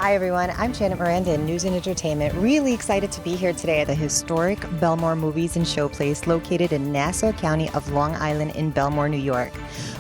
Hi everyone, I'm Janet Miranda in News and Entertainment. Really excited to be here today at the historic Belmore Movies and Showplace located in Nassau County of Long Island in Belmore, New York.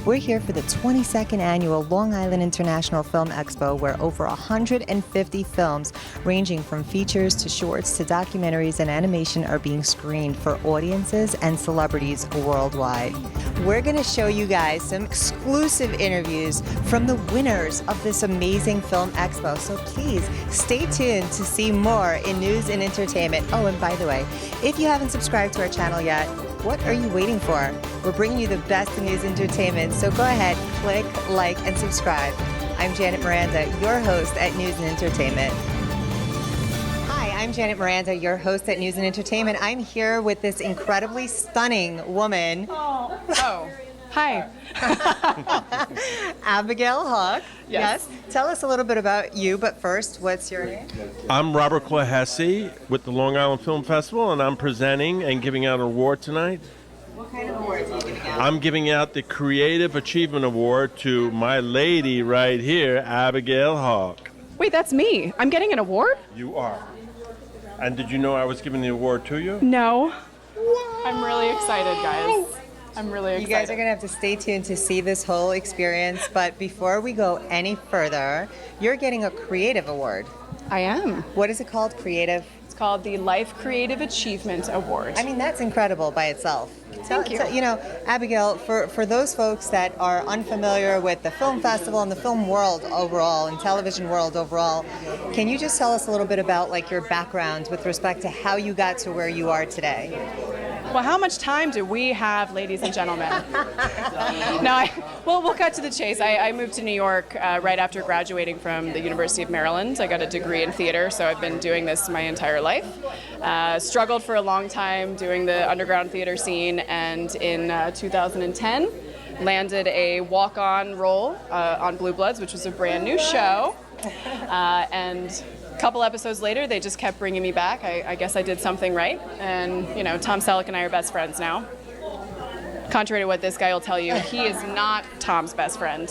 We're here for the 22nd annual Long Island International Film Expo, where over 150 films ranging from features to shorts to documentaries and animation are being screened for audiences and celebrities worldwide. We're going to show you guys some exclusive interviews from the winners of this amazing film expo. So please stay tuned to see more in news and entertainment. Oh, and by the way, if you haven't subscribed to our channel yet, what are you waiting for? We're bringing you the best in news and entertainment, so go ahead, click, like, and subscribe. I'm Janet Miranda, your host at News and Entertainment. Hi, I'm Janet Miranda, your host at News and Entertainment. I'm here with this incredibly stunning woman. Oh. Hi. Abigail Hawk. Yes. Tell us a little bit about you, but first, what's your name? I'm Robert Clahessy with the Long Island Film Festival, and I'm presenting and giving out an award tonight. What kind of awards are you giving out? I'm giving out the Creative Achievement Award to my lady right here, Abigail Hawk. Wait, that's me. I'm getting an award? You are. And did you know I was giving the award to you? No. I'm really excited, guys. I'm really excited. You guys are going to have to stay tuned to see this whole experience, but before we go any further, you're getting a creative award. I am. What is it called? Creative? It's called the Life Creative Achievement Award. I mean, that's incredible by itself. Thank you. You know, Abigail, for those folks that are unfamiliar with the film festival and the film world overall and television world overall, can you just tell us a little bit about like your background with respect to how you got to where you are today? Well, how much time do we have, ladies and gentlemen? No, we'll cut to the chase. I moved to New York right after graduating from the University of Maryland. I got a degree in theater, so I've been doing this my entire life. Struggled for a long time doing the underground theater scene, and in 2010, landed a walk-on role on Blue Bloods, which was a brand new show. And a couple episodes later, they just kept bringing me back. I guess I did something right. And, you know, Tom Selleck and I are best friends now. Contrary to what this guy will tell you, he is not Tom's best friend.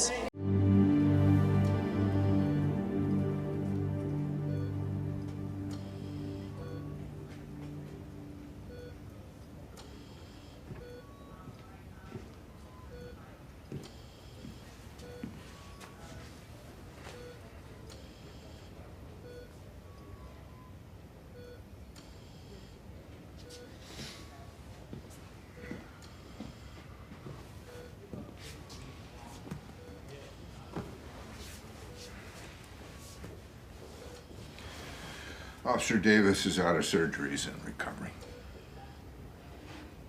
Officer Davis is out of surgeries and recovering.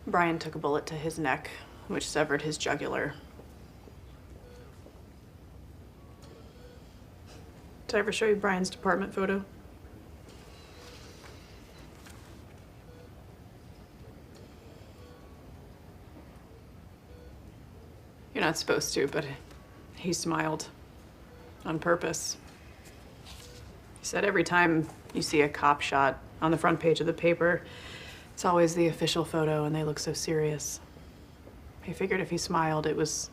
Brian took a bullet to his neck, which severed his jugular. Did I ever show you Brian's department photo? You're not supposed to, but he smiled on purpose. He said every time you see a cop shot on the front page of the paper, it's always the official photo and they look so serious. He figured if he smiled, it was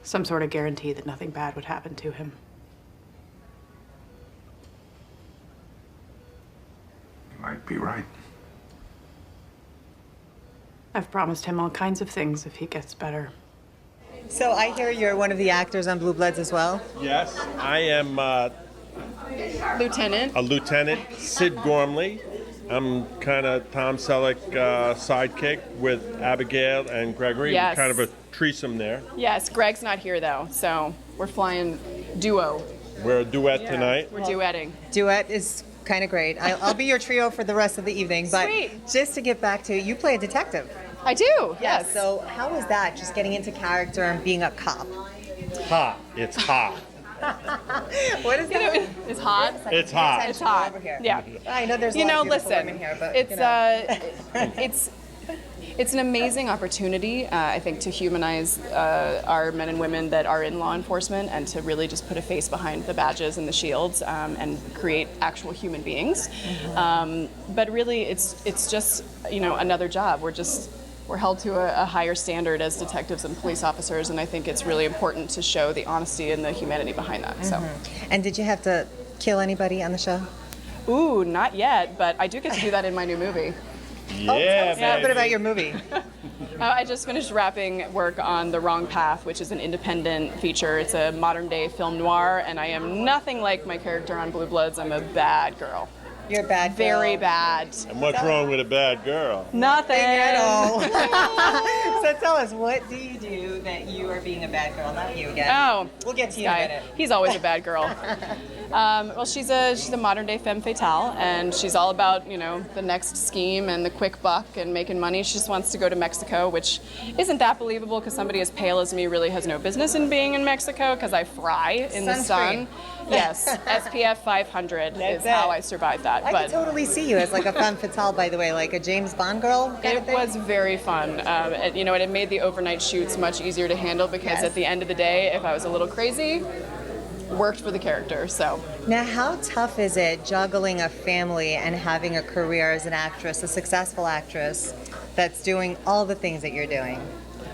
some sort of guarantee that nothing bad would happen to him. You might be right. I've promised him all kinds of things if he gets better. So I hear you're one of the actors on Blue Bloods as well? Yes, I am Lieutenant. a Lieutenant Sid Gormley. I'm kind of Tom Selleck sidekick with Abigail and Gregory. Yes. Kind of a threesome there. Yes, Greg's not here though, so we're flying duo. We're a duet tonight. We're duetting. Duet is kind of great. I'll be your trio for the rest of the evening. But Sweet. just to get back to, you play a detective. I do, yes. So how was that, just getting into character and being a cop? Hot. It's hot. What is that? It's hot. It's hot. It's hot. Over here. Yeah. I know there's a You lot know, of beautiful listen, women here, but it's you know. it's an amazing opportunity, I think, to humanize our men and women that are in law enforcement and to really just put a face behind the badges and the shields and create actual human beings. But really, it's just, you know, another job. We're held to a higher standard as detectives and police officers, and I think it's really important to show the honesty and the humanity behind that. So. And did you have to kill anybody on the show? Ooh, not yet, but I do get to do that in my new movie. Tell us a little bit about your movie. I just finished wrapping work on The Wrong Path, which is an independent feature. It's a modern-day film noir, and I am nothing like my character on Blue Bloods. I'm a bad girl. You're a bad girl. Very bad. And what's wrong with a bad girl? Nothing at all. So tell us, what do you do that you are being a bad girl? Not you again. Oh, We'll get to you in a guy. minute. He's always a bad girl. Well, she's a modern day femme fatale, and she's all about, you know, the next scheme and the quick buck and making money. She just wants to go to Mexico, which isn't that believable because somebody as pale as me really has no business in being in Mexico because I fry in the sun. Yes, SPF 500 is how I survived that. I but could totally see you as like a femme fatale, by the way, like a James Bond girl kind of it thing. was very fun. You know, and it made the overnight shoots much easier to handle because at the end of the day, if I was a little crazy, worked for the character. So Now, how tough is it juggling a family and having a career as an actress, a successful actress that's doing all the things that you're doing?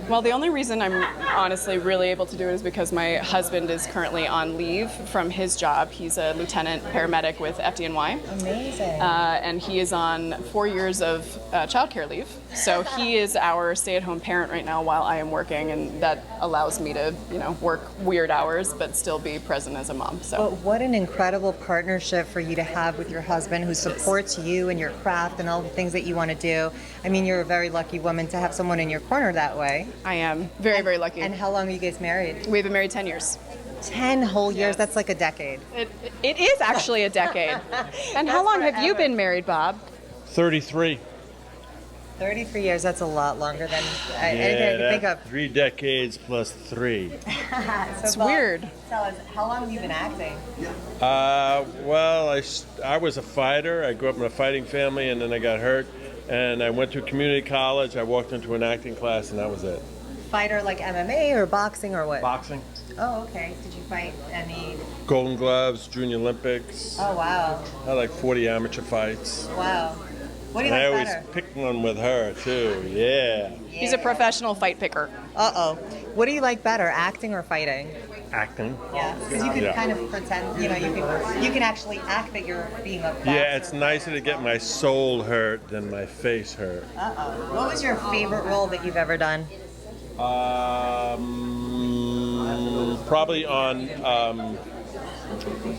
Well, the only reason I'm honestly really able to do it is because my husband is currently on leave from his job. He's a lieutenant paramedic with FDNY. Amazing. And he is on 4 years of childcare leave. So he is our stay-at-home parent right now while I am working, and that allows me to, you know, work weird hours but still be present as a mom. So. But what an incredible partnership for you to have with your husband who supports you and your craft and all the things that you want to do. I mean, you're a very lucky woman to have someone in your corner that way. I am very, very lucky. And how long are you guys married? We've been married 10 years. 10 whole years? That's like a decade. It is actually a decade. And how long have you been married, Bob? 33. 33 years, that's a lot longer than anything I can think of. 3 decades plus 3. It's weird. Tell us, how long have you been acting? Well, I was a fighter. I grew up in a fighting family, and then I got hurt. And I went to community college. I walked into an acting class, and that was it. Fighter like MMA or boxing or what? Boxing. Oh, okay. Did you fight any? Golden Gloves, Junior Olympics. Oh, wow. I had like 40 amateur fights. Wow. What do you And I like always better? picked one with her, too. Yeah. He's a professional fight picker. Uh-oh. What do you like better, acting or fighting? Acting. Yeah, because you can Yeah. kind of pretend, you know, you can actually act that you're being a boxer. Yeah, it's nicer to get my soul hurt than my face hurt. Uh-oh. What was your favorite role that you've ever done? Probably on,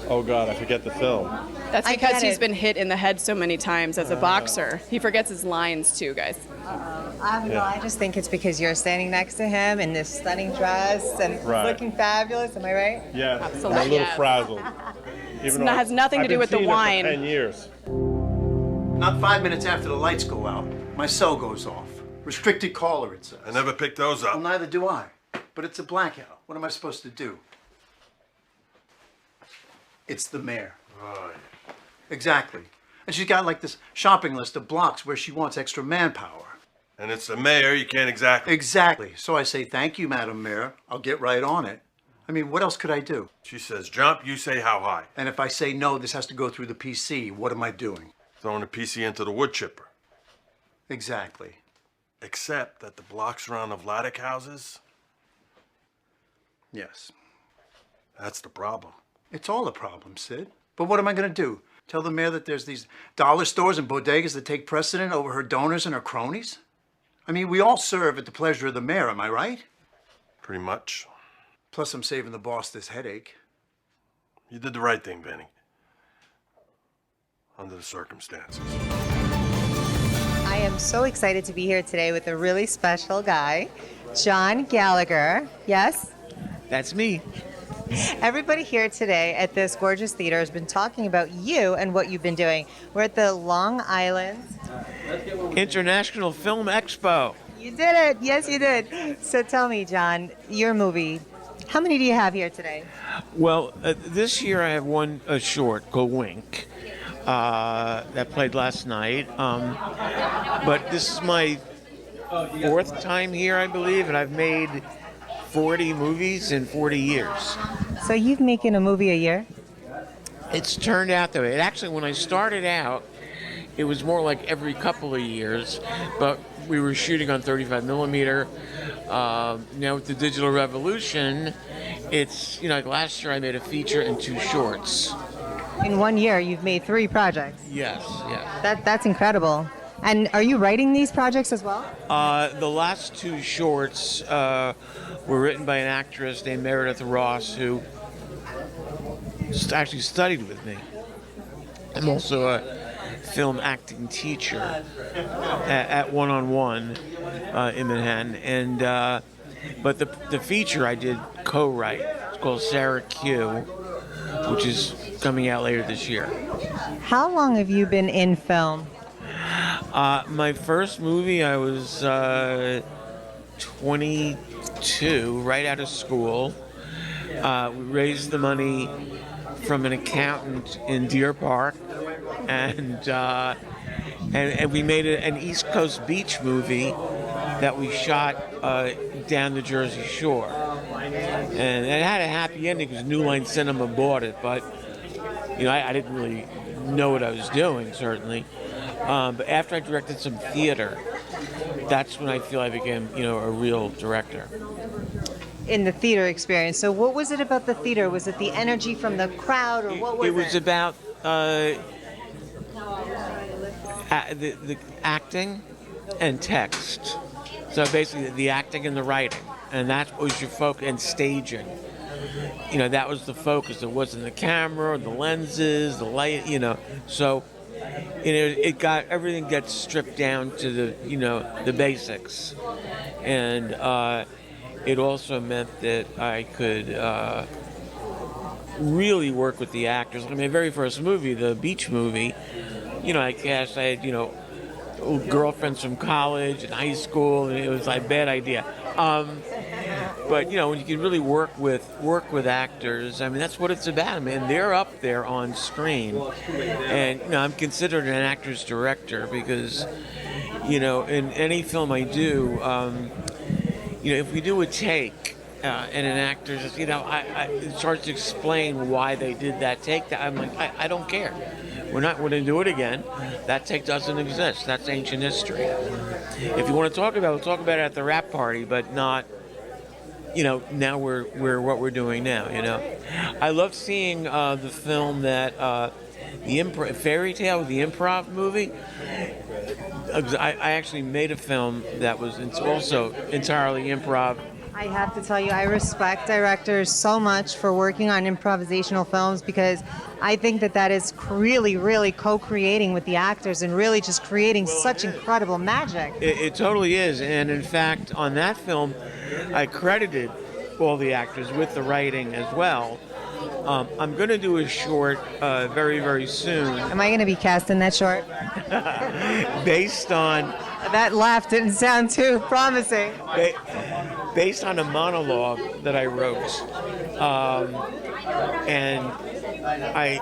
oh God, I forget the film. That's I because get he's it. been hit in the head so many times as a boxer. He forgets his lines too, guys. No, I just think it's because you're standing next to him in this stunning dress and Right. looking fabulous. Am I right? Yeah, Absolutely. I'm a little Yes. frazzled. Even That though has nothing to I've do been with the seeing her for wine. 10 years. Not 5 minutes after the lights go out, my cell goes off. Restricted caller, it says. I never picked those Well, up. neither do I. But it's a blackout. What am I supposed to do? It's the mayor. Oh, Exactly. And she's got like this shopping list of blocks where she wants extra manpower. and it's the mayor, you can't exactly. Exactly. So I say, thank you, Madam Mayor. I'll get right on it. I mean, what else could I do? She says jump, you say how high. And if I say no, this has to go through the PC, what am I doing? Throwing a PC into the wood chipper. Exactly. Except that the blocks around the Vladeck houses, Yes. that's the problem. It's all a problem, Sid. But what am I going to do? Tell the mayor that there's these dollar stores and bodegas that take precedent over her donors and her cronies? I mean, we all serve at the pleasure of the mayor, am I right? Pretty much. Plus, I'm saving the boss this headache. You did the right thing, Benny. Under the circumstances. I am so excited to be here today with a really special guy, John Gallagher. Yes? That's me. Everybody here today at this gorgeous theater has been talking about you and what you've been doing. We're at the Long Island. International Film Expo. You did it. Yes, you did. So tell me, John, your movie. How many do you have here today? Well, this year I have one short called Wink that played last night. But this is my 4th time here, I believe, and I've made 40 movies in 40 years. So you've making a movie a year? It's turned out that way. It actually, when I started out, it was more like every couple of years, but we were shooting on 35 millimeter. Now with the digital revolution, it's, like last year I made a feature and 2 shorts. In 1 year, you've made 3 projects. Yes, yes. That's incredible. And are you writing these projects as well? The last 2 shorts were written by an actress named Meredith Ross, who actually studied with me. I'm also a film acting teacher at One-on-One in Manhattan, and but the feature I did co-write. It's called Sarah Q, which is coming out later this year. How long have you been in film? My first movie, I was 22, right out of school. We raised the money from an accountant in Deer Park, and we made an East Coast beach movie that we shot down the Jersey Shore. And it had a happy ending because New Line Cinema bought it, but I didn't really know what I was doing, certainly. But after I directed some theater, that's when I feel I became, a real director. In the theater experience. So what was it about the theater? Was it the energy from the crowd, or what was it? It was about the acting and text. So basically the acting and the writing. And that was your focus, and staging. That was the focus. It wasn't the camera, the lenses, the light, So everything gets stripped down to the basics. And it also meant that I could really work with the actors. My very first movie, the beach movie, I had, girlfriends from college and high school, and it was like a bad idea. But when you can really work with actors, that's what it's about. They're up there on screen, and I'm considered an actor's director because, in any film I do, if we do a take and an actor just, it starts to explain why they did that take, I'm like, I don't care. We're not going to do it again. That take doesn't exist. That's ancient history. If you want to talk about it, we'll talk about it at the wrap party, but not, now we're what we're doing now, I love seeing the film that, the Fairy Tale, the improv movie. I actually made a film that was also entirely improv. I have to tell you, I respect directors so much for working on improvisational films, because I think that is really, really co-creating with the actors and really just creating such incredible magic. It totally is. And in fact, on that film, I credited all the actors with the writing as well. I'm going to do a short very, very soon. Am I going to be cast in that short? Based on... That laugh didn't sound too promising. Based on a monologue that I wrote. And I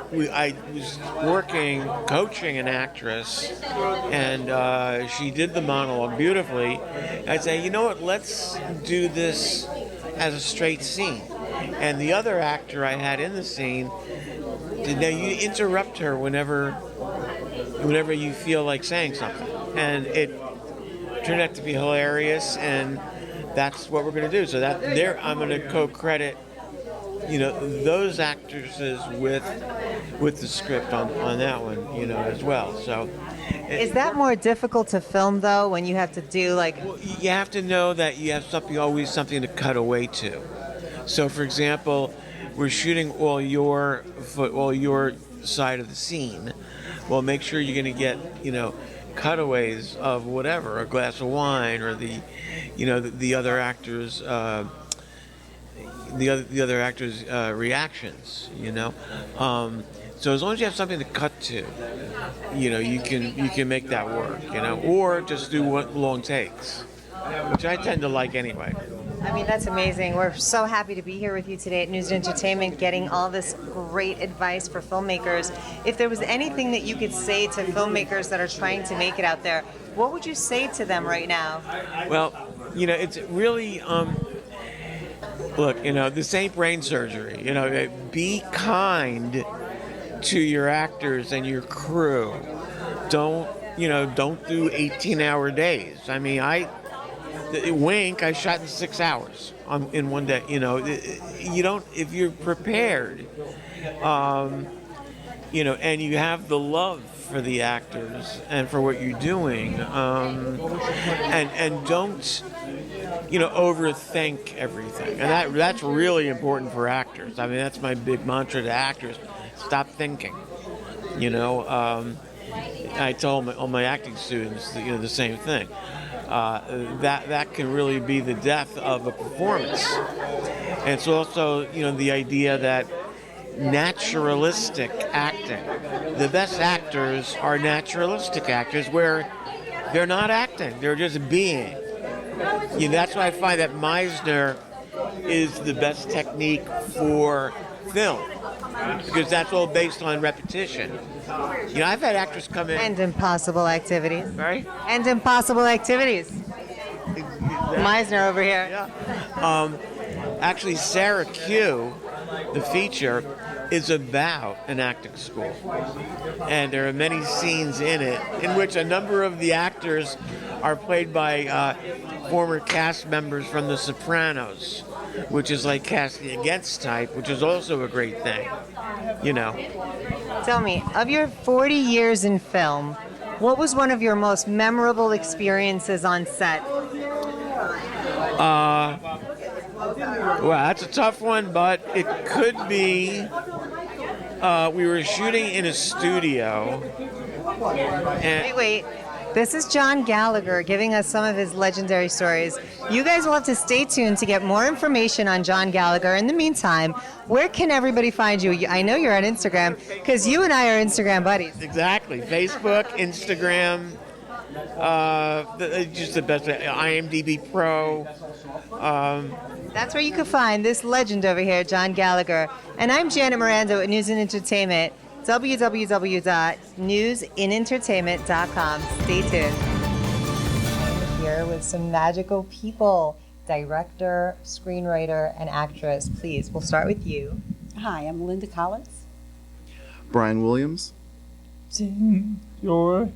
was coaching an actress, and she did the monologue beautifully. I'd say, you know what, let's do this as a straight scene. And the other actor I had in the scene, now you interrupt her whenever you feel like saying something. And it turned out to be hilarious, and that's what we're going to do. So I'm going to co-credit, those actresses with the script on that one, as well. So, is that more difficult to film though, when you have to do Well, you have to know that you have always something to cut away to. So, for example, we're shooting all your side of the scene. Well, make sure you're going to get cutaways of whatever, a glass of wine, or the other actors' reactions. So as long as you have something to cut to, you can make that work. Or just do long takes, which I tend to like anyway. That's amazing. We're so happy to be here with you today at News and Entertainment, getting all this great advice for filmmakers. If there was anything that you could say to filmmakers that are trying to make it out there, what would you say to them right now? Well, it's really, look, this ain't brain surgery. Be kind to your actors and your crew. Don't do 18-hour days. Wink, I shot in 6 hours in one day. You don't, if you're prepared, and you have the love for the actors and for what you're doing, and don't overthink everything, and that's really important for actors. I mean, that's my big mantra to actors: stop thinking. I tell all my acting students the same thing. That can really be the death of a performance. And it's also the idea that naturalistic acting, the best actors are naturalistic actors where they're not acting, they're just being. That's why I find that Meisner is the best technique for film, because that's all based on repetition. I've had actors come in. And Impossible Activities. Right? And Impossible Activities. Meisner over here. Yeah. Actually, Sarah Q, the feature, is about an acting school. And there are many scenes in it in which a number of the actors are played by former cast members from The Sopranos, which is like casting against type, which is also a great thing. Tell me, of your 40 years in film, what was one of your most memorable experiences on set? Well, that's a tough one, but it could be we were shooting in a studio. And Wait. This is John Gallagher giving us some of his legendary stories. You guys will have to stay tuned to get more information on John Gallagher. In the meantime, where can everybody find you? I know you're on Instagram, because you and I are Instagram buddies. Exactly. Facebook, Instagram, just the best. IMDb Pro. That's where you can find this legend over here, John Gallagher. And I'm Janet Miranda with News and Entertainment. www.newsinentertainment.com. Stay tuned. We're here with some magical people, director, screenwriter, and actress. Please, we'll start with you. Hi, I'm Linda Collins. Brian Williams. Tim Dolan.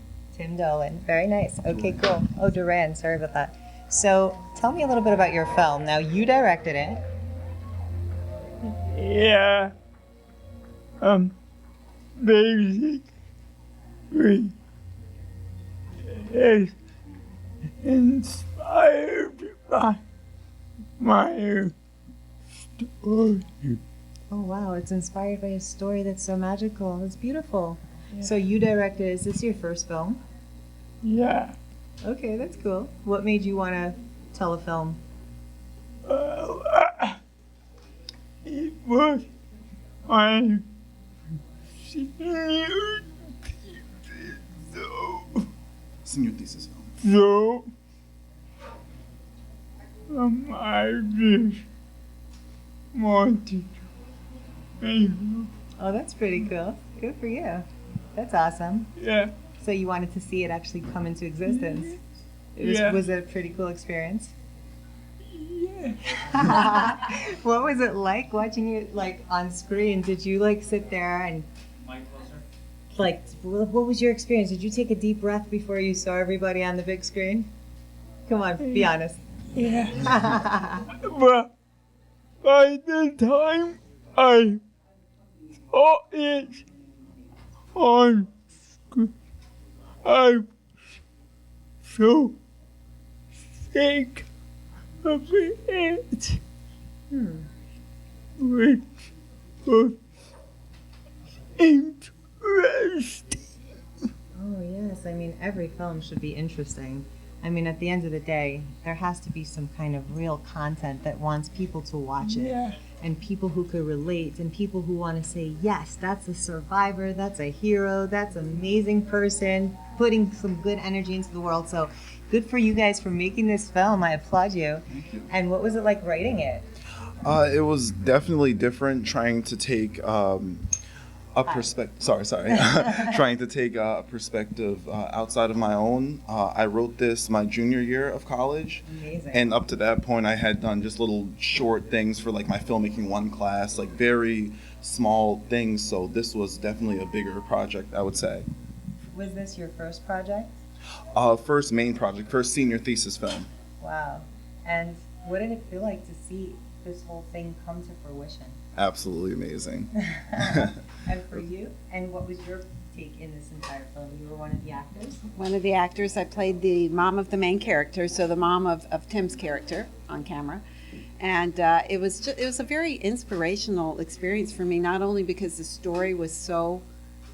Very nice. Okay, cool. Oh, Duran. Sorry about that. So tell me a little bit about your film. Now, you directed it. Yeah. Basically, it's inspired by my story. Oh, wow. It's inspired by a story that's so magical. It's beautiful. Yeah. So you directed. Is this your first film? Yeah. Okay, that's cool. What made you want to tell a film? It was my senior thesis film. So, I just wanted to make it. Oh, that's pretty cool. Good for you. That's awesome. Yeah. So you wanted to see it actually come into existence. Was it a pretty cool experience? Yeah. What was it like watching it on screen? Did you sit there and what was your experience? Did you take a deep breath before you saw everybody on the big screen? Come on, be honest. Yeah. But by the time I saw it on screen, I was so sick of it. Which was interesting. Oh, yes. I mean, every film should be interesting. I mean, at the end of the day, there has to be some kind of real content that wants people to watch it. Yeah. And people who could relate, and people who want to say, yes, that's a survivor, that's a hero, that's an amazing person, putting some good energy into the world. So good for you guys for making this film. I applaud you. Thank you. And what was it like writing it? It was definitely different trying to take a perspective. Trying to take a perspective outside of my own. I wrote this my junior year of college. Amazing. And up to that point, I had done just little short things for my filmmaking one class, very small things. So this was definitely a bigger project, I would say. Was this your first project? First main project, first senior thesis film. Wow. And what did it feel like to see this whole thing come to fruition? absolutely amazing. And for you? And what was your take in this entire film? You were one of the actors? One of the actors. I played the mom of the main character, so the mom of Tim's character on camera. And it was a very inspirational experience for me, not only because the story is so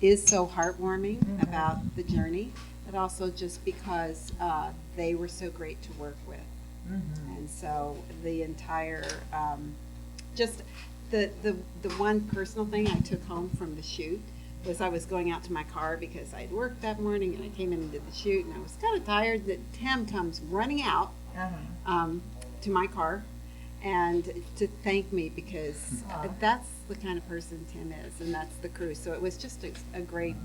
heartwarming about the journey, but also just because they were so great to work with. And so the entire, just the one personal thing I took home from the shoot was I was going out to my car because I'd worked that morning and I came in and did the shoot and I was kind of tired that Tim comes running out to my car and to thank me because that's the kind of person Tim is and that's the crew. So it was just a great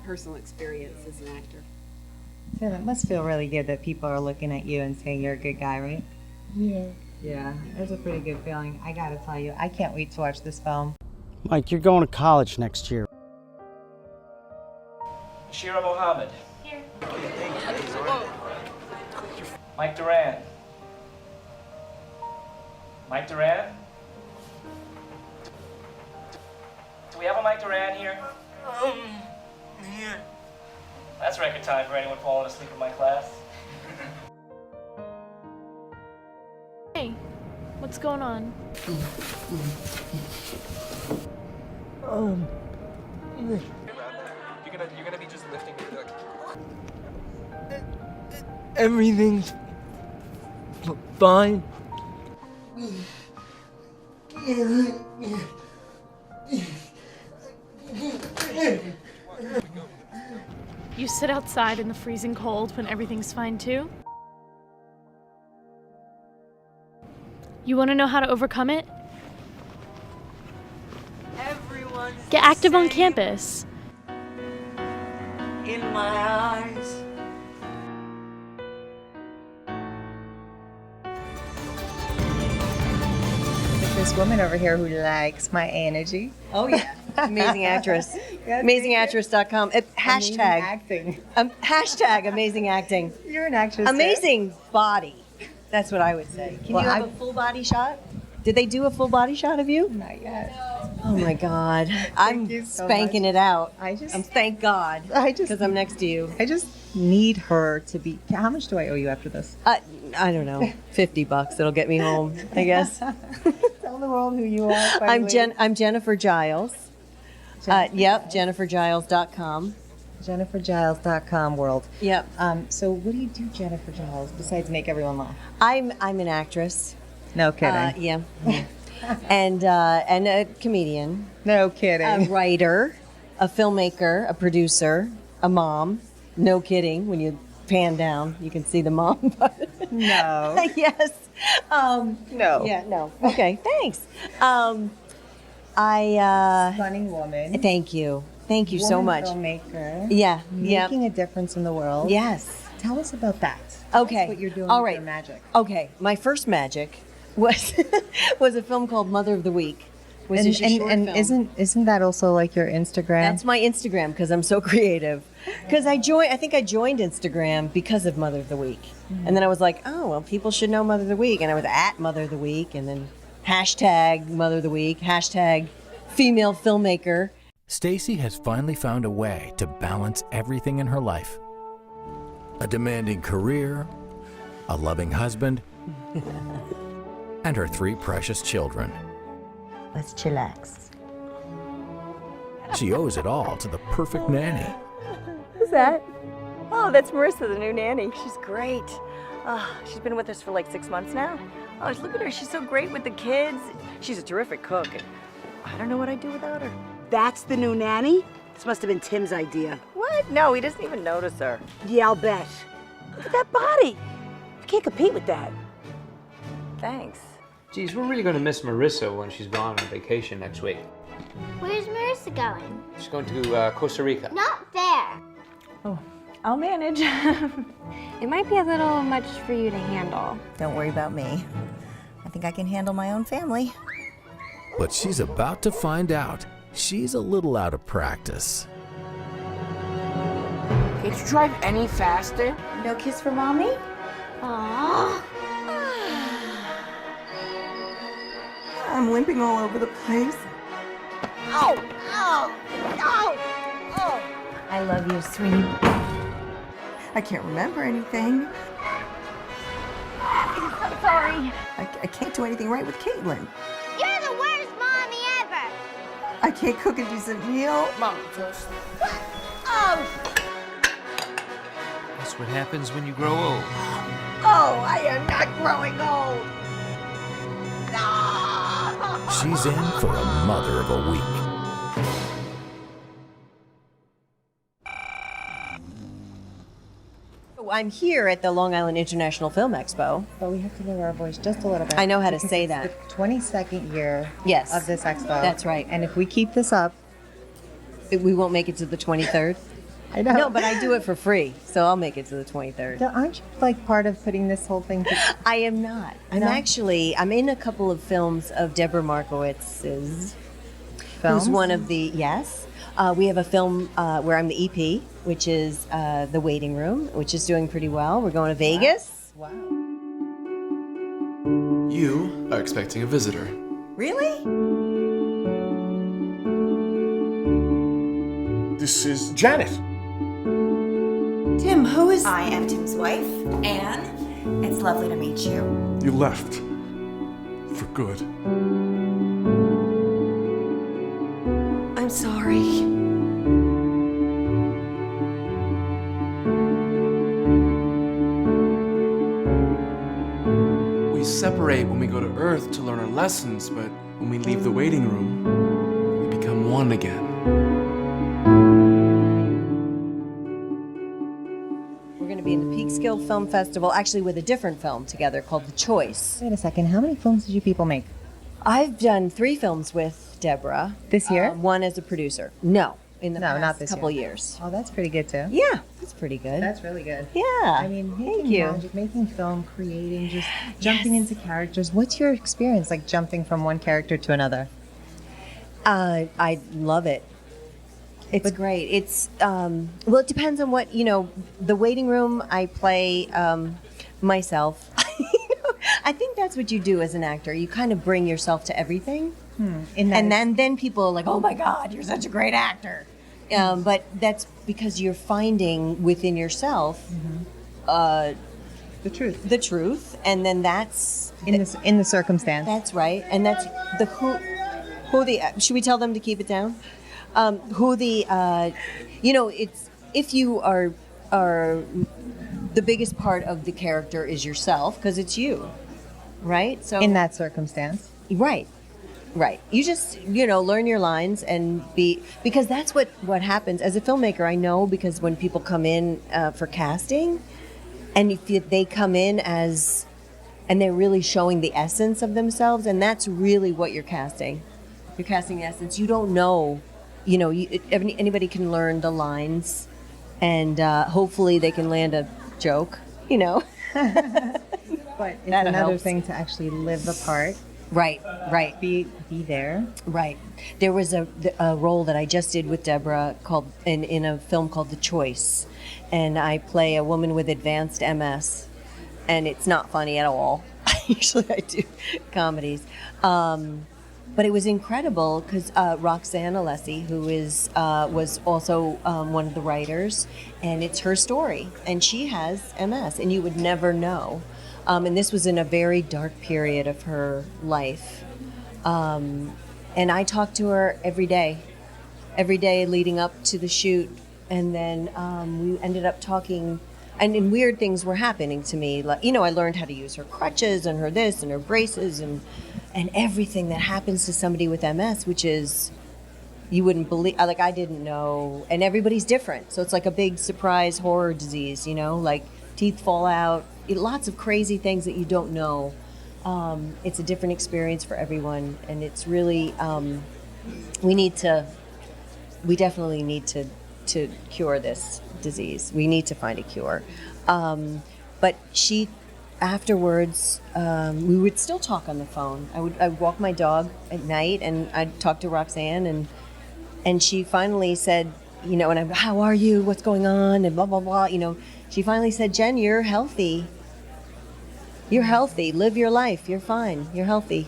personal experience as an actor. Tim, it must feel really good that people are looking at you and saying you're a good guy, right? Yeah. Yeah, it's a pretty good feeling. I gotta tell you, I can't wait to watch this film. Mike, you're going to college next year. Shira Mohammed. Here. Mike Duran. Mike Duran? Do we have a Mike Duran here? Here. That's record time for anyone falling asleep in my class. Hey, what's going on? You're gonna be just lifting me. Everything's fine. You sit outside in the freezing cold when everything's fine too? You want to know how to overcome it? Get active on campus. In my eyes. There's this woman over here who likes my energy. Oh yeah, amazing actress. Amazingactress.com. Hashtag acting. Hashtag amazing acting. You're an actress. Amazing body. That's what I would say. Can Well, you have a full body shot? Did they do a full body shot of you? Not yet. Oh my God. I'm you so spanking much. it out. I just thank God. Because I'm next to you. I just need her to be. How much do I owe you after this? I don't know. $50. It'll get me home, I guess. Tell the world who you are. I'm Jennifer Giles. Yep, JenniferGiles.com. JenniferGiles.com world. Yep. So what do you do, Jennifer Giles, besides make everyone laugh? I'm an actress. No kidding. Yeah. and a comedian. No kidding. A writer, a filmmaker, a producer, a mom. No kidding. When you pan down, you can see the mom. No. Yes. No. Yeah. No. Okay. Thanks. Stunning woman. Thank you. Thank you so much. Filmmaker. Yeah. Making a difference in the world. Yes. Tell us about that. Okay. Tell us what you're doing All with right. your magic. Okay. My first magic was was a film called Mother of the Week. Was a short film. Isn't that also like your Instagram? That's my Instagram because I'm so creative. Because I think I joined Instagram because of Mother of the Week. And then I was like, oh, well, people should know Mother of the Week. And I was at Mother of the Week and then hashtag Mother of the Week, hashtag female filmmaker. Stacy has finally found a way to balance everything in her life. A demanding career, a loving husband, and her 3 precious children. Let's chillax. She owes it all to the perfect nanny. Who's that? Oh, that's Marissa, the new nanny. She's great. She's been with us for like 6 months now. Oh, look at her. She's so great with the kids. She's a terrific cook. And I don't know what I'd do without her. That's the new nanny? This must have been Tim's idea. What? No, he doesn't even notice her. Yeah, I'll bet. Look at that body. You can't compete with that. Thanks. Geez, we're really going to miss Marissa when she's gone on vacation next week. Where's Marissa going? She's going to Costa Rica. Not there. Oh, I'll manage. It might be a little much for you to handle. Don't worry about me. I think I can handle my own family. But she's about to find out she's a little out of practice. Can't you drive any faster? No kiss for mommy? Aww. I'm limping all over the place. Oh, oh, oh, oh. I love you, sweetie. I can't remember anything. I'm sorry. I can't do anything right with Caitlin. You're the worst mommy ever. I can't cook a decent meal. Mom first. Oh, That's what happens when you grow old. oh, I am not growing old. No! She's in for a mother of a week. I'm here at the Long Island International Film Expo. But we have to lower our voice just a little bit. I know how to because say it's that. The 22nd year Yes. of this expo. That's right. And if we keep this up, We won't make it to the 23rd. I know. No, but I do it for free, so I'll make it to the 23rd. So aren't you like part of putting this whole thing together? I am not. I'm in a couple of films of Deborah Markowitz's. Films? Who's one of the, yes. We have a film where I'm the EP, which is The Waiting Room, which is doing pretty well. We're going to Vegas. Wow. You are expecting a visitor. Really? This is Janet. Tim, who is... I am Tim's wife, Anne. It's lovely to meet you. You left. For good. I'm sorry. We separate when we go to Earth to learn our lessons, but when we leave the waiting room, we become one again. We're going to be in the Peekskill Film Festival, actually with a different film together called The Choice. Wait a second. How many films did you people make? I've done 3 films with Deborah. This year? One as a producer. No, in the No, past not this couple year. years. Oh, that's pretty good too. Yeah, that's pretty good. That's really good. Yeah. I mean, Thank making you. magic, making film, creating, just jumping into characters. What's your experience like jumping from one character to another? I love it. It's great. It's well, it depends on what The Waiting Room. I play myself. I think that's what you do as an actor. You kind of bring yourself to everything, and then people are like, "Oh my God, you're such a great actor." But that's because you're finding within yourself the truth. The truth, and then that's in the circumstance. That's right, and that's the who the. Should we tell them to keep it down? Who the it's if you are the biggest part of the character is yourself because it's you, right? So in that circumstance, right. You just learn your lines and because that's what happens as a filmmaker. I know because when people come in for casting, and if they come in and they're really showing the essence of themselves, and that's really what you're casting. You're casting the essence. You don't know. Anybody can learn the lines, and hopefully they can land a joke. But it's another thing to actually live the part. Right. Be there. Right. There was a role that I just did with Deborah called in a film called The Choice, and I play a woman with advanced MS, and it's not funny at all. Usually I do comedies. But it was incredible because Roxanne Alessi, who was also one of the writers, and it's her story, and she has MS, and you would never know. And this was in a very dark period of her life, and I talked to her every day leading up to the shoot, and then we ended up talking. And weird things were happening to me. Like, I learned how to use her crutches and her this and her braces and everything that happens to somebody with MS, which is, you wouldn't believe, like I didn't know, and everybody's different. So it's like a big surprise horror disease, like teeth fall out, lots of crazy things that you don't know. It's a different experience for everyone, and it's really, we definitely need to cure this disease. We need to find a cure. But she, afterwards, we would still talk on the phone. I would walk my dog at night, and I'd talk to Roxanne, and she finally said, and I'm, how are you? What's going on? And blah, blah, blah. She finally said, Jen, you're healthy. You're healthy. Live your life. You're fine. You're healthy.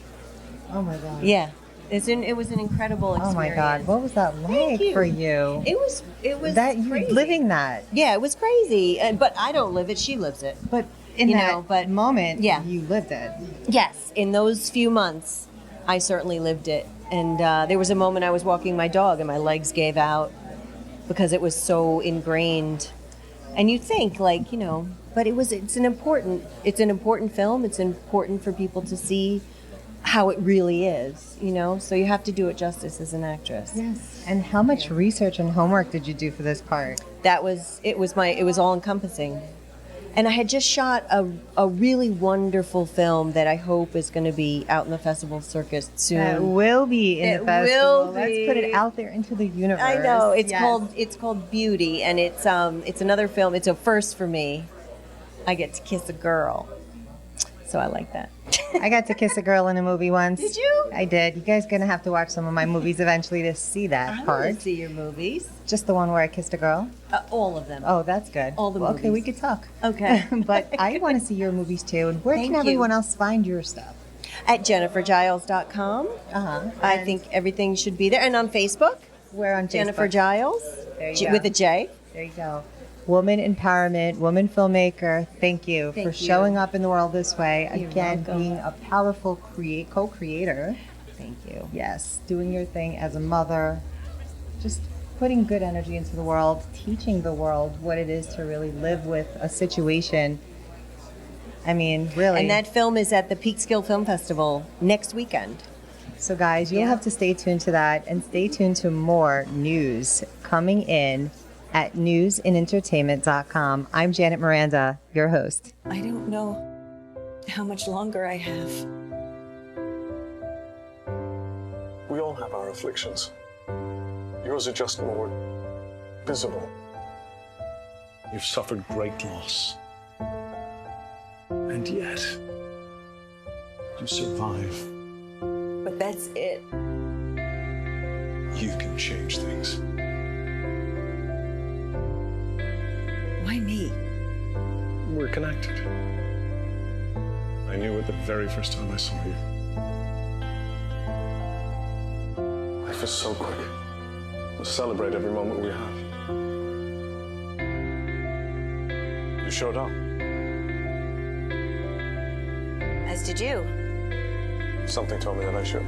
Oh my God. Yeah. It was an incredible experience. Oh my God. What was that like for you? It was that you crazy. living that. Yeah, it was crazy. But I don't live it. She lives it. But in that moment, yeah. you lived it. Yes. In those few months, I certainly lived it. And there was a moment I was walking my dog and my legs gave out because it was so ingrained. And you think like, but it's an important film. It's important for people to see how it really is, so you have to do it justice as an actress. Yes. And how much research and homework did you do for this part? It was all encompassing. And I had just shot a really wonderful film that I hope is going to be out in the festival circuit soon. It will be in the festival. Will be. Let's put it out there into the universe. I know. It's called Beauty, and it's another film. It's a first for me. I get to kiss a girl. So I like that. I got to kiss a girl in a movie once. Did you? I did. You guys gonna have to watch some of my movies eventually to see that part. I want to see your movies. Just the one where I kissed a girl? All of them. Oh, that's good. All the movies. Okay, we could talk. Okay. But I want to see your movies too. And where can everyone else find your stuff? At jennifergiles.com. I think everything should be there. And on Facebook. Where on Facebook? Jennifer Giles. There you go. With a J. There you go. Woman empowerment, woman filmmaker. Thank you for showing up in the world this way. You're Again, welcome. being a powerful co-creator. Thank you. Yes, doing your thing as a mother. Just putting good energy into the world, teaching the world what it is to really live with a situation. I mean, really. And that film is at the Peekskill Film Festival next weekend. So guys, you'll have to stay tuned to that and stay tuned to more news coming in at newsandentertainment.com. I'm Janet Miranda, your host. I don't know how much longer I have. We all have our afflictions. Yours are just more visible. You've suffered great loss. And yet, you survive. But that's it. You can change things. Why me? We're connected. I knew it the very first time I saw you. Life is so quick. Let's celebrate every moment we have. You showed up. As did you. Something told me that I should.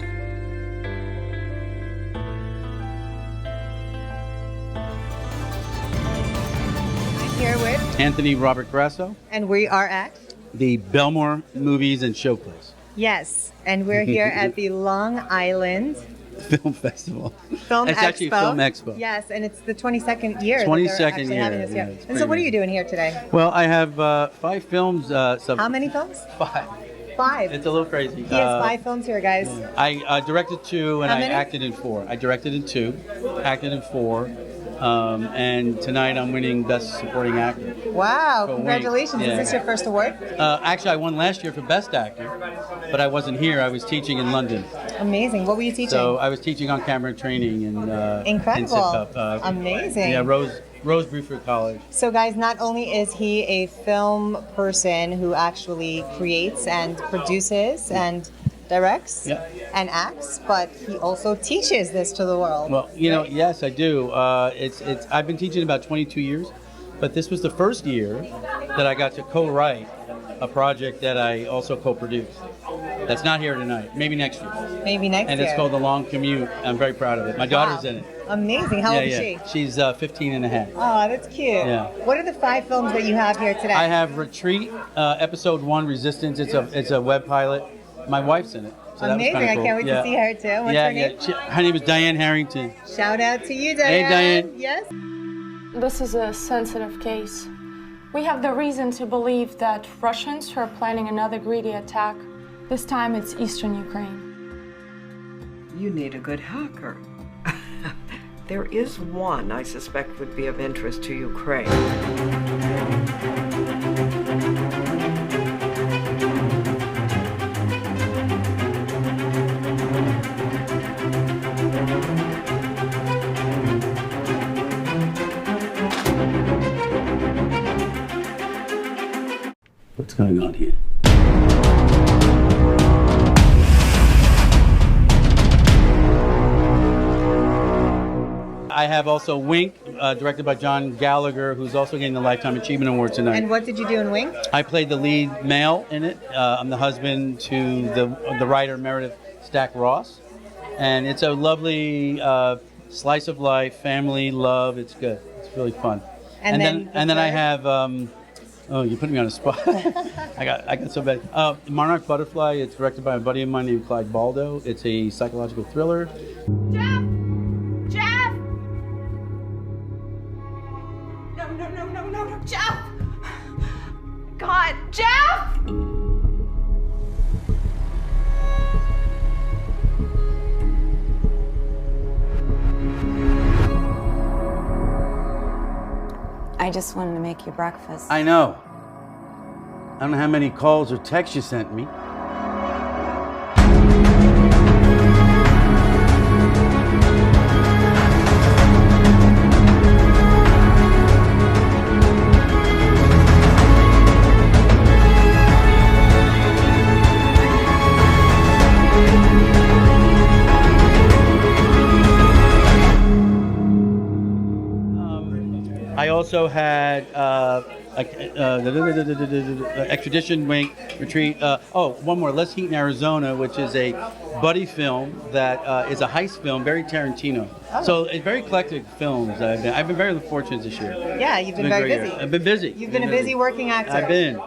Here with Anthony Robert Grasso, and we are at the Belmore Movies and Show Place yes, and we're here at the Long Island Film Festival. Film It's Expo. actually Film Expo. Yes, and it's the 22nd year. that 22nd they're actually year, having this yeah, here. it's And so, pretty what are neat. you doing here today? Well, I have 5 films. How many films? 5. 5. It's a little crazy. He has 5 films here, guys. I directed 2 and How I many? acted in 4. I directed in 2, acted in 4, and tonight I'm winning Best Supporting Actor. Wow! For Wink. Congratulations! Yeah. Is this your first award? Actually, I won last year for Best Actor, but I wasn't here. I was teaching in London. Amazing. What were you teaching? So I was teaching on camera training in Incredible. In Sidcup, Amazing. Yeah, Rose Bruford College. So, guys, not only is he a film person who actually creates and produces and directs and acts, but he also teaches this to the world. Well, yes, I do. It's I've been teaching about 22 years, but this was the first year that I got to co-write a project that I also co-produced. That's not here tonight. Maybe next year. Maybe next And year. it's called The Long Commute. I'm very proud of it. My daughter's in it. Amazing. How old is she? She's 15 and a half. Oh, that's cute. Yeah. What are the 5 films that you have here today? I have Retreat, Episode 1, Resistance. It's a web pilot. My wife's in it. So that was Amazing. kinda I cool. can't wait to see her too. What's her name? Her name is Diane Harrington. Shout out to you, Hey, Diane. Diane. Yes. This is a sensitive case. We have the reason to believe that Russians are planning another greedy attack. This time it's eastern Ukraine. You need a good hacker. There is one I suspect would be of interest to Ukraine. What's going on here? I have also Wink, directed by John Gallagher, who's also getting the Lifetime Achievement Award tonight. And what did you do in Wink? I played the lead male in it. I'm the husband to the writer Meredith Stack Ross. And it's a lovely slice of life, family, love. It's good. It's really fun. And then I have, oh, you put me on a spot. I got so bad. Monarch Butterfly. It's directed by a buddy of mine named Clyde Baldo. It's a psychological thriller. Jeff! No, Jeff! God, Jeff! I just wanted to make you breakfast. I know. I don't know how many calls or texts you sent me. I also had Extradition Wink Retreat. One more, Less Heat in Arizona, which is a buddy film that is a heist film, very Tarantino. Oh. So it's very eclectic films. I've been very fortunate this year. Yeah, you've been very busy. I've been busy. You've been a busy working actor. I've been.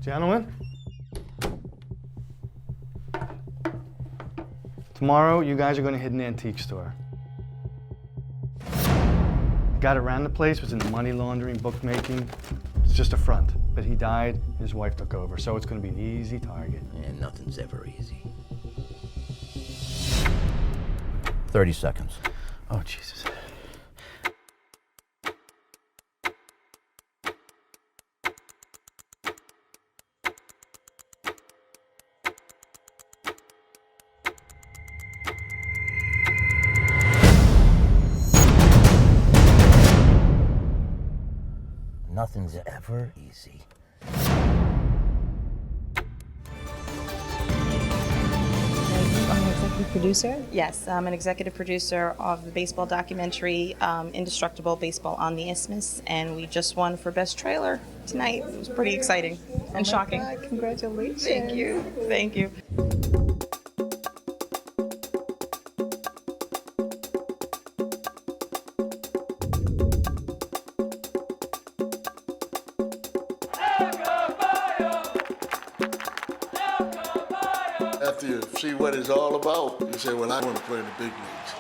Gentlemen, tomorrow you guys are going to hit an antique store. The guy that ran the place was into money laundering, bookmaking. It's just a front. But he died, his wife took over, so it's going to be an easy target. And nothing's ever easy. 30 seconds. Oh, Jesus. Nothing's ever easy. I'm an executive producer. Yes, I'm an executive producer of the baseball documentary, Indestructible Baseball on the Isthmus, and we just won for Best Trailer tonight. It was pretty exciting and shocking. God, congratulations. Thank you. Thank you. After you see what it's all about, you say, well, I want to play in the big leagues.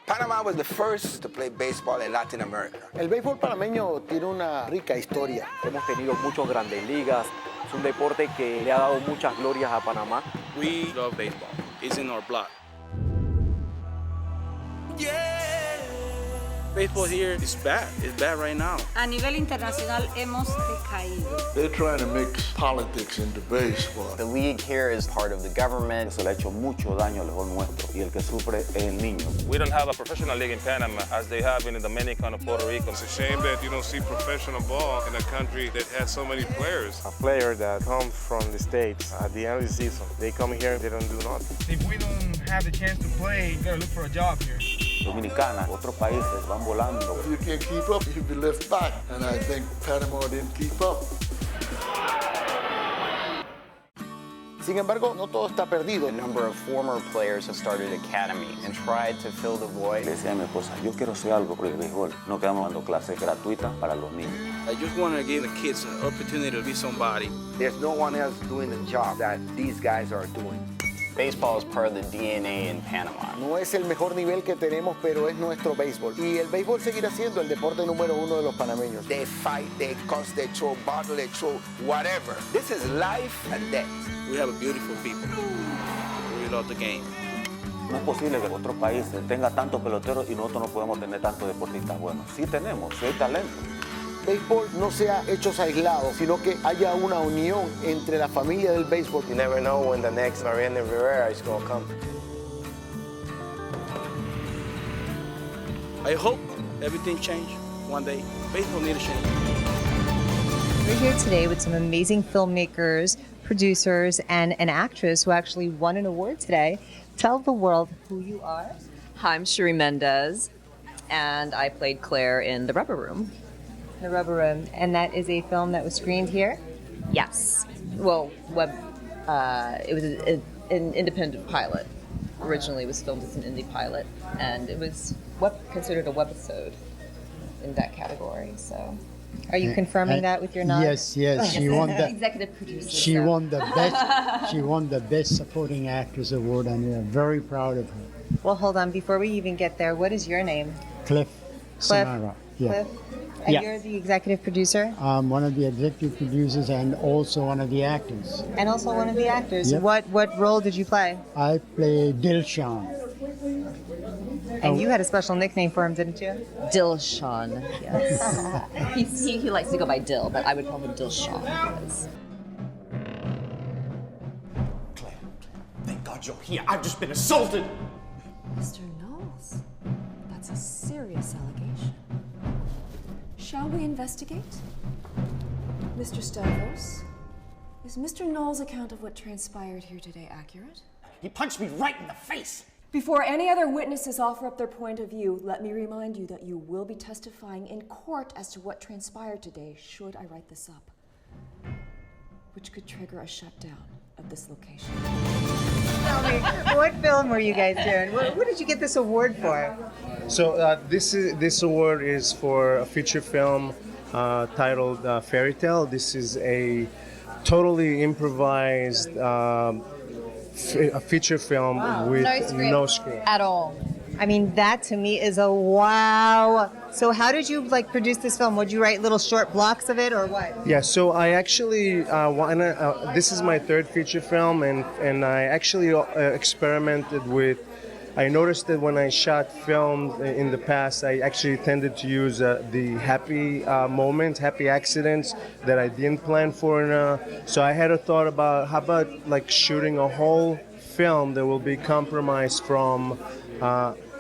Panama was the first to play baseball in Latin America. El béisbol panameño tiene una rica historia. Hemos tenido muchos grandes ligas. Es un deporte que le ha dado muchas glorias a Panamá. We love baseball. It's in our blood. Baseball here is bad. It's bad right now. A nivel internacional hemos decaído. They're trying to mix politics into baseball. The league here is part of the government. Se le ha hecho mucho daño al juego nuestro y el que sufre es el niño. We don't have a professional league in Panama as they have in the Dominican or Puerto Rico. It's a shame that you don't see professional ball in a country that has so many players. A player that comes from the States at the end of the season, they come here, they don't do nothing. If we don't have the chance to play, we gotta look for a job here. Dominicana, otros países van volando. If you can't keep up, you'll be left back. And I think Panama didn't keep up. Sin embargo, no todo está perdido. A number of former players have started academies and tried to fill the void. Le decía a mi esposa, yo quiero hacer algo por el béisbol. No quedamos dando clases gratuitas para los niños. I just want to give the kids an opportunity to be somebody. There's no one else doing the job that these guys are doing. Baseball is part of the DNA in Panama. No es el mejor nivel que tenemos, pero es nuestro béisbol. Y el béisbol seguirá siendo el deporte número uno de los panameños. They fight, they cuss, they throw bottle, they throw whatever. This is life and death. We have a beautiful people. We love the game. No es posible que otros países tengan tantos peloteros y nosotros no podemos tener tantos deportistas buenos. Sí tenemos, sí hay talento. béisbol no sea hechos aislados, sino que haya una unión entre la familia del béisbol. You never know when the next Mariano Rivera is going to come. I hope everything changes one day. Baseball needs to change. We're here today with some amazing filmmakers, producers, and an actress who actually won an award today. Tell the world who you are. Hi, I'm Cherie Mendez, and I played Claire in The Rubber Room. The Rubber Room, and that is a film that was screened here? Yes. Well, it was an independent pilot. Originally, it was filmed as an indie pilot, and it was considered a webisode in that category. So, are you confirming that with your nod? Yes. She won the executive producer. She won the best. She won the Best Supporting Actress award, and we are very proud of her. Well, hold on. Before we even get there, what is your name? Cliff Samara. Yeah. Cliff. And you're the executive producer? I'm one of the executive producers and also one of the actors. And also one of the actors. Yep. What role did you play? I play Dilshan. And you had a special nickname for him, didn't you? Dilshan, yes. he likes to go by Dill, but I would call him Dilshan. Claire, thank God you're here. I've just been assaulted. Mr. Knowles, that's a serious allegation. Shall we investigate? Mr. Stavros, is Mr. Knowles' account of what transpired here today accurate? He punched me right in the face. Before any other witnesses offer up their point of view, let me remind you that you will be testifying in court as to what transpired today, should I write this up, which could trigger a shutdown of this location. Tell me, what film were you guys doing? What did you get this award for? So this award is for a feature film titled Fairy Tale. This is a totally improvised a feature film with no script at all. I mean, that to me is a wow. So how did you produce this film? Would you write little short blocks of it or what? Yeah, so I actually this is my third feature film, and I actually experimented with. I noticed that when I shot film in the past, I actually tended to use the happy moments, happy accidents that I didn't plan for. So I had a thought about how about shooting a whole film that will be compromised from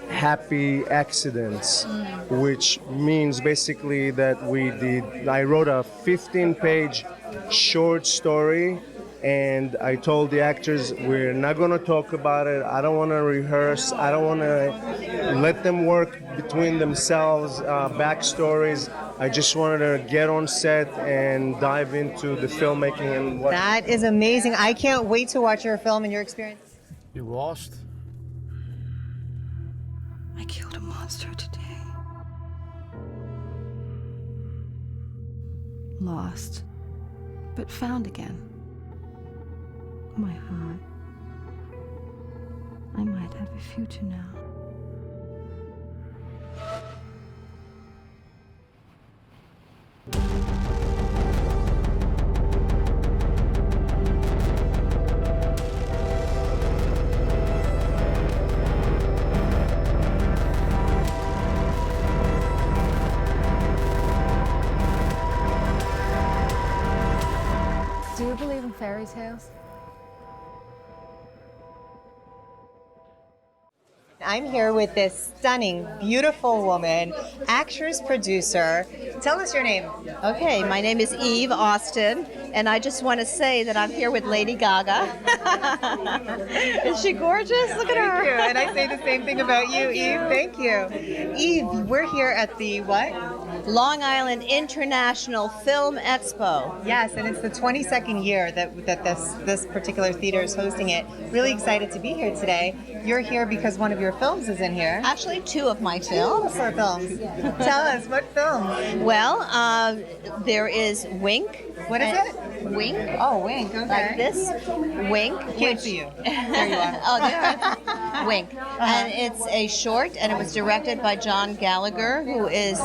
happy accidents, which means basically that I wrote a 15-page short story. And I told the actors, we're not going to talk about it. I don't want to rehearse. I don't want to let them work between themselves, backstories. I just wanted to get on set and dive into the filmmaking and what. That is amazing. I can't wait to watch your film and your experience. You lost? I killed a monster today. Lost, but found again. My heart. I might have a future now. Do you believe in fairy tales? I'm here with this stunning, beautiful woman, actress, producer. Tell us your name. Okay, my name is Eve Austin, and I just want to say that I'm here with Lady Gaga. Is she gorgeous? Look at her. Thank you. And I say the same thing about you, Eve. Thank you. Eve, we're here at the what? Long Island International Film Expo. Yes, and it's the 22nd year that this particular theater is hosting it. Really excited to be here today. You're here because one of your films is in here. Actually, two of my films. Two of our films. Tell us, what film? Well, there is Wink. What is it? Wink. Oh, Wink. Okay. Like this. Wink. Can't see you. There you are. Oh, there. Wink. And it's a short, and it was directed by John Gallagher, who is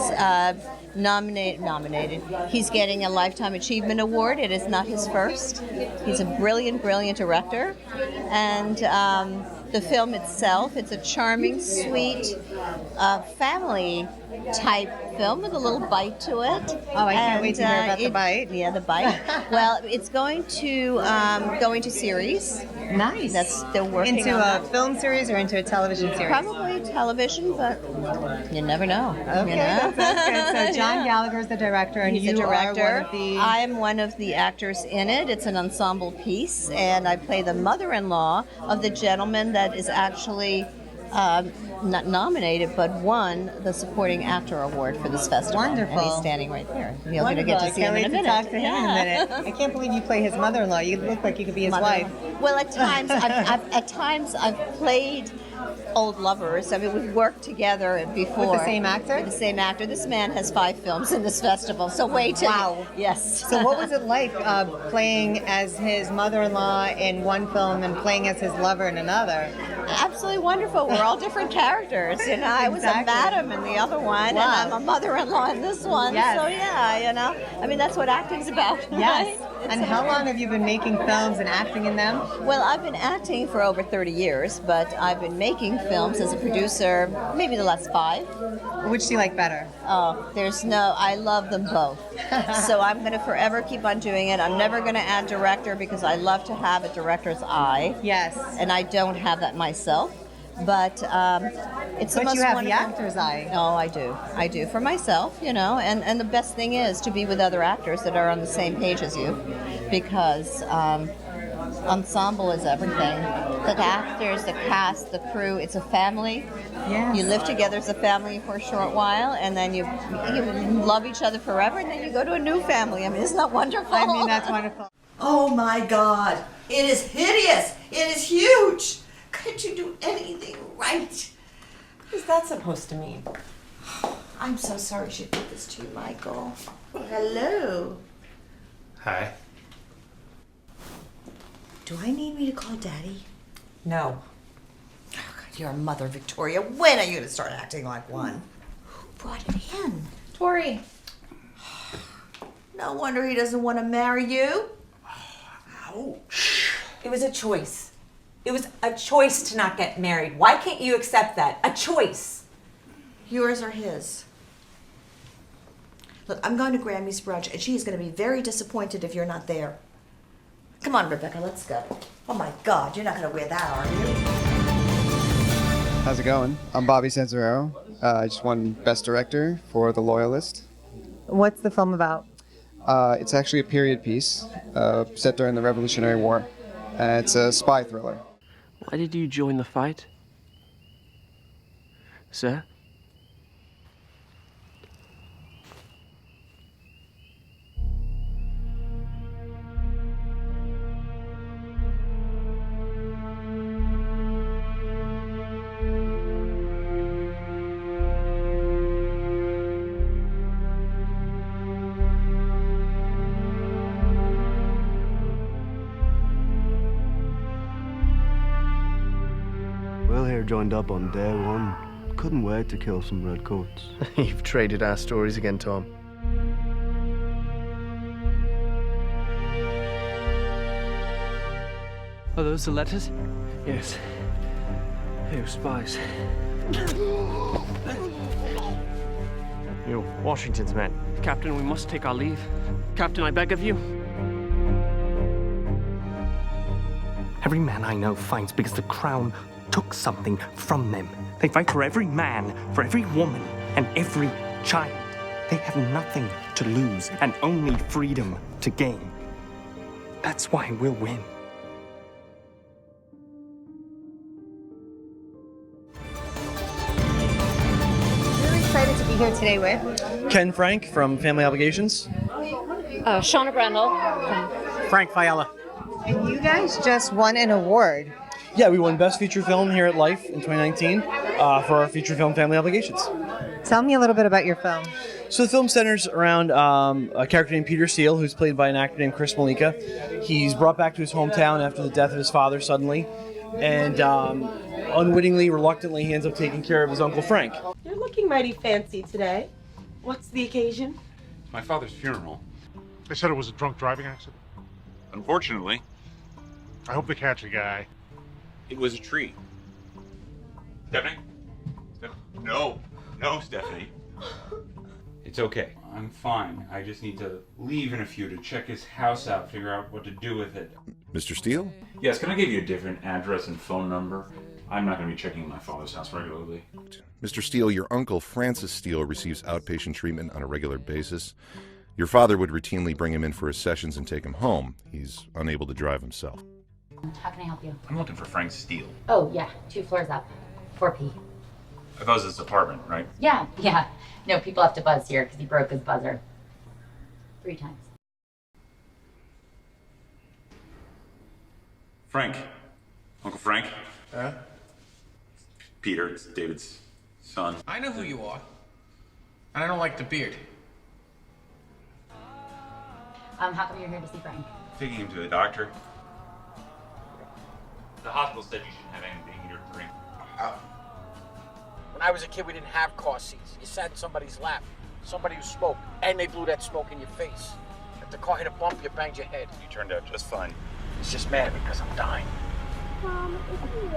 nominated. He's getting a Lifetime Achievement Award. It is not his first. He's a brilliant, brilliant director. And the film itself, it's a charming, sweet, family-type film with a little bite to it. Oh, I can't wait to hear about the bite. Yeah, the bite. Well, it's going to series. Nice. They're working into on a that. film series or into a television series? Probably television, but you never know. Okay, you know? that sounds good. So John Gallagher's the director, and He's you the director. are one of the... I am one of the actors in it. It's an ensemble piece, and I play the mother-in-law of the gentleman that is actually not nominated, but won the supporting actor award for this festival. Wonderful. And he's standing right there. You're going to Wonderful. get to see I him in a can't wait minute. to talk to him in a minute. I can't believe you play his mother-in-law. You look like you could be his wife. Well, at times I've played old lovers. I mean, we've worked together before. With the same actor? With the same actor. This man has 5 films in this festival, so wait till Wow. Yes. So what was it like playing as his mother-in-law in one film and playing as his lover in another? Absolutely wonderful. We're all different characters. You know, I was a madam in the other one, and I'm a mother-in-law in this one. Yes. So yeah, you know, I mean, that's what acting's about. Yes. Right? And how long have you been making films and acting in them? Well, I've been acting for over 30 years, but I've been making films as a producer maybe the last 5. Which do you like better? Oh, I love them both. So I'm going to forever keep on doing it. I'm never going to add director because I love to have a director's eye. Yes. And I don't have that myself. But it's the But most you have wonderful. the actor's eye. Oh, I do for myself, you know. And the best thing is to be with other actors that are on the same page as you, because ensemble is everything. The actors, the cast, the crew, it's a family. Yes. You live together as a family for a short while, and then you love each other forever, and then you go to a new family. I mean, isn't that wonderful? I mean, that's wonderful. Oh my God, it is hideous. It is huge. Couldn't you do anything right? What is that supposed to mean? I'm so sorry she did this to you, Michael. Hello. Hi. Do I need me to call Daddy? No. Oh, God, you're a mother, Victoria. When are you going to start acting like one? Who brought it in? Tori. No wonder he doesn't want to marry you. Ouch. It was a choice. It was a choice to not get married. Why can't you accept that? A choice. Yours or his? Look, I'm going to Grammy's brunch, and she is going to be very disappointed if you're not there. Come on, Rebecca, let's go. Oh my God, you're not going to wear that, are you? How's it going? I'm Bobby Sanzarero. I just won Best Director for The Loyalist. What's the film about? It's actually a period piece set during the Revolutionary War. It's a spy thriller. Why did you join the fight, sir? Will here joined up on day one. Couldn't wait to kill some redcoats. You've traded our stories again, Tom. Are those the letters? Yes. They were spies. You're Washington's men. Captain, we must take our leave. Captain, I beg of you. Every man I know fights because the crown took something from them. They fight for every man, for every woman, and every child. They have nothing to lose and only freedom to gain. That's why we'll win. Really excited to be here today with Ken Frank from Family Obligations. Shauna Brendel. Frank Fiala. And you guys just won an award. Yeah, we won Best Feature Film here at Life in 2019 for our feature film Family Obligations. Tell me a little bit about your film. So the film centers around a character named Peter Steele, who's played by an actor named Chris Malika. He's brought back to his hometown after the death of his father suddenly, and unwittingly, reluctantly, he ends up taking care of his Uncle Frank. You're looking mighty fancy today. What's the occasion? It's my father's funeral. They said it was a drunk driving accident. Unfortunately, I hope they catch the guy. it was a tree. Stephanie? No, Stephanie. It's okay. I'm fine. I just need to leave in a few to check his house out, figure out what to do with it. Mr. Steele? Yes, can I give you a different address and phone number? I'm not going to be checking my father's house regularly. Mr. Steele, your uncle Francis Steele receives outpatient treatment on a regular basis. Your father would routinely bring him in for his sessions and take him home. He's unable to drive himself. How can I help you? I'm looking for Frank Steele. Oh, yeah, 2 floors up. 4P. I thought it was his apartment, right? Yeah. No, people have to buzz here because he broke his buzzer 3 times. Frank. Uncle Frank. Huh? Peter, it's David's son. I know who you are. And I don't like the beard. How come you're here to see Frank? Taking him to the doctor. The hospital said you shouldn't have anything in your drink. When I was a kid, we didn't have car seats. You sat in somebody's lap. Somebody who smoked. And they blew that smoke in your face. If the car hit a bump, you banged your head. You turned out just fine. It's just mad because I'm dying. Mom, it's really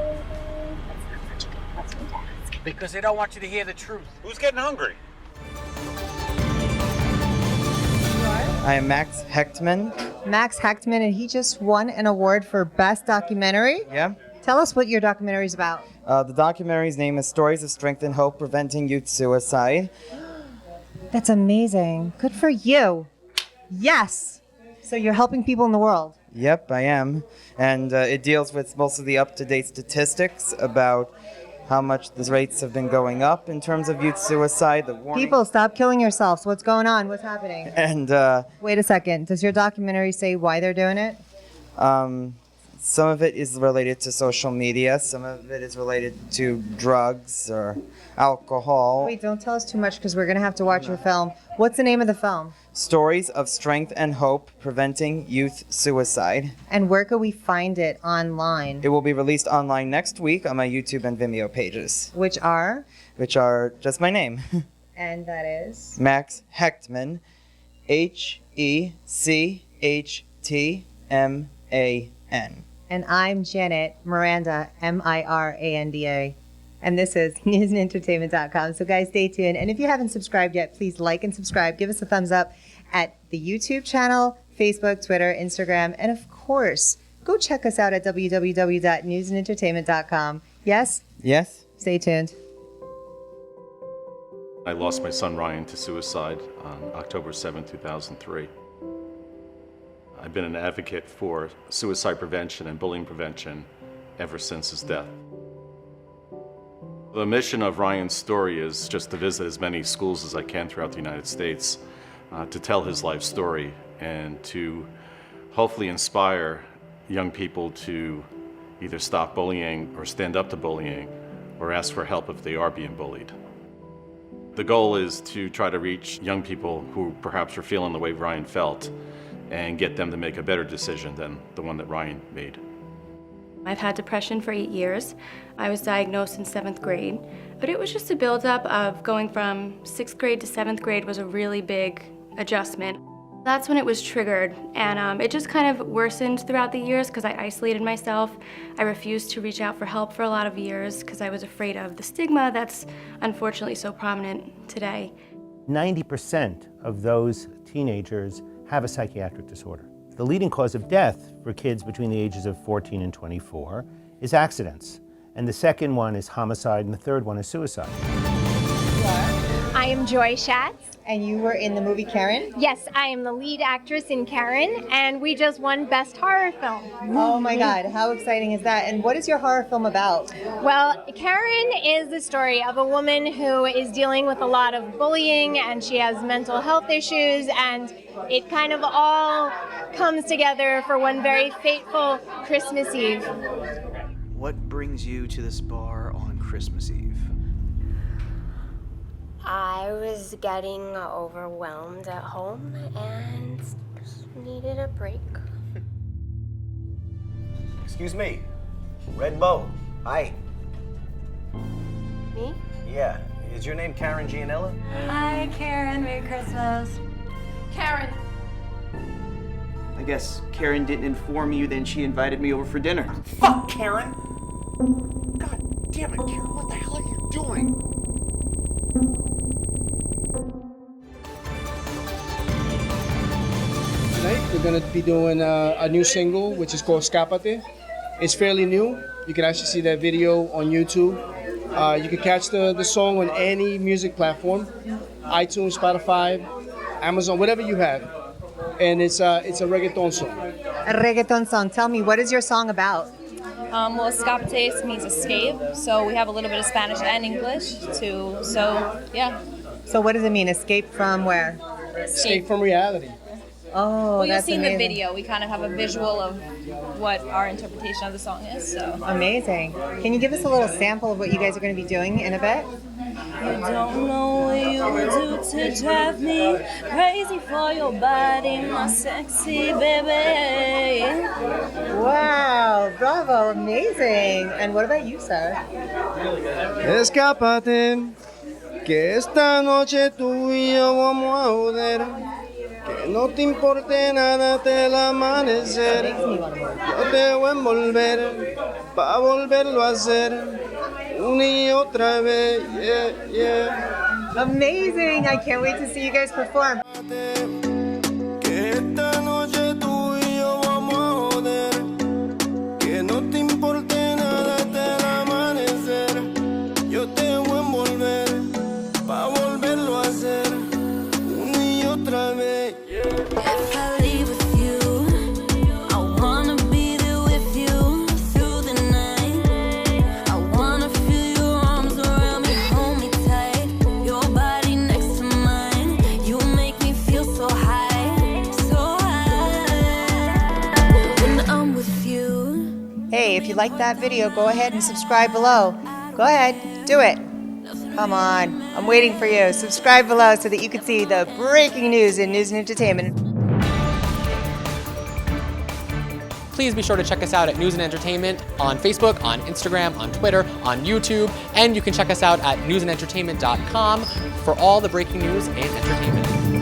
That's not such a big question to ask. Because they don't want you to hear the truth. Who's getting hungry? I am Max Hechtman. Max Hechtman, and he just won an award for Best Documentary. Yeah. Tell us what your documentary is about. The documentary's name is Stories of Strength and Hope Preventing Youth Suicide. That's amazing. Good for you. Yes. So you're helping people in the world. Yep, I am. And it deals with most of the up-to-date statistics about how much the rates have been going up in terms of youth suicide. The warning. People, stop killing yourselves. What's going on? What's happening? And wait a second. Does your documentary say why they're doing it? some of it is related to social media. Some of it is related to drugs or alcohol. Wait, don't tell us too much because we're going to have to watch your film. What's the name of the film? Stories of Strength and Hope Preventing Youth Suicide. And where could we find it online? It will be released online next week on my YouTube and Vimeo pages. Which are? Which are just my name. And that is? Max Hechtman. Hechtman. And I'm Janet Miranda, Miranda. And this is newsandentertainment.com. So guys, stay tuned. And if you haven't subscribed yet, please like and subscribe. Give us a thumbs up at the YouTube channel, Facebook, Twitter, Instagram, and of course, go check us out at www.newsandentertainment.com. Yes? Yes. Stay tuned. I lost my son Ryan to suicide on October 7, 2003. I've been an advocate for suicide prevention and bullying prevention ever since his death. The mission of Ryan's story is just to visit as many schools as I can throughout the United States to tell his life story and to hopefully inspire young people to either stop bullying or stand up to bullying or ask for help if they are being bullied. The goal is to try to reach young people who perhaps are feeling the way Ryan felt and get them to make a better decision than the one that Ryan made. I've had depression for 8 years. I was diagnosed in 7th grade, but it was just a buildup of going from 6th grade to 7th grade was a really big adjustment. That's when it was triggered, and it just kind of worsened throughout the years because I isolated myself. I refused to reach out for help for a lot of years because I was afraid of the stigma that's unfortunately so prominent today. 90% of those teenagers have a psychiatric disorder. The leading cause of death for kids between the ages of 14 and 24 is accidents. And the second one is homicide, and the third one is suicide. I am Joy Schatz. And you were in the movie Karen? Yes, I am the lead actress in Karen, and we just won Best Horror Film. Oh my God, how exciting is that? And what is your horror film about? Well, Karen is the story of a woman who is dealing with a lot of bullying, and she has mental health issues, and it kind of all comes together for one very fateful Christmas Eve. What brings you to this bar on Christmas Eve? I was getting overwhelmed at home and just needed a break. Excuse me. Red Bow. Hi. Me? Yeah. Is your name Karen Gianella? Hi, Karen. Merry Christmas. Karen. I guess Karen didn't inform you, then she invited me over for dinner. Fuck, Karen! God damn it, Karen. What the hell are you doing? tonight. We're going to be doing a new single, which is called Escapate. It's fairly new. You can actually see that video on YouTube. You can catch the song on any music platform, iTunes, Spotify, Amazon, whatever you have. And it's a reggaeton song. A reggaeton song. Tell me, what is your song about? Well, escapate means escape, so we have a little bit of Spanish and English too. So, yeah. So what does it mean? Escape from where? Escape from reality. Oh, well, you'll that's see in amazing. the video. We kind of have a visual of what our interpretation of the song is. So Amazing. Can you give us a little sample of what you guys are going to be doing in a bit? You don't know what you do to drive me crazy for your body, my sexy baby. Wow, bravo, amazing. And what about you, sir? Escápate, que esta noche tú y yo vamos a joder. Que no te importe nada hasta el amanecer. Yo te voy a envolver, pa' volverlo a hacer. Una y otra vez, yeah, yeah. Amazing. I can't wait to see you guys perform. Que esta noche tú y yo vamos a joder. Que no te importe nada hasta el amanecer. Yo te voy a envolver, pa' volverlo a hacer. Una y otra vez, yeah. If I leave with you, I wanna be there with you through the night. I wanna feel your arms around me, hold me tight. Your body next to mine, you make me feel so high, so high. When I'm with you. Hey, if you like that video, go ahead and subscribe below. Go ahead, do it. Come on, I'm waiting for you. Subscribe below so that you can see the breaking news in news and entertainment. Please be sure to check us out at News and Entertainment on Facebook, on Instagram, on Twitter, on YouTube, and you can check us out at newsandentertainment.com for all the breaking news and entertainment.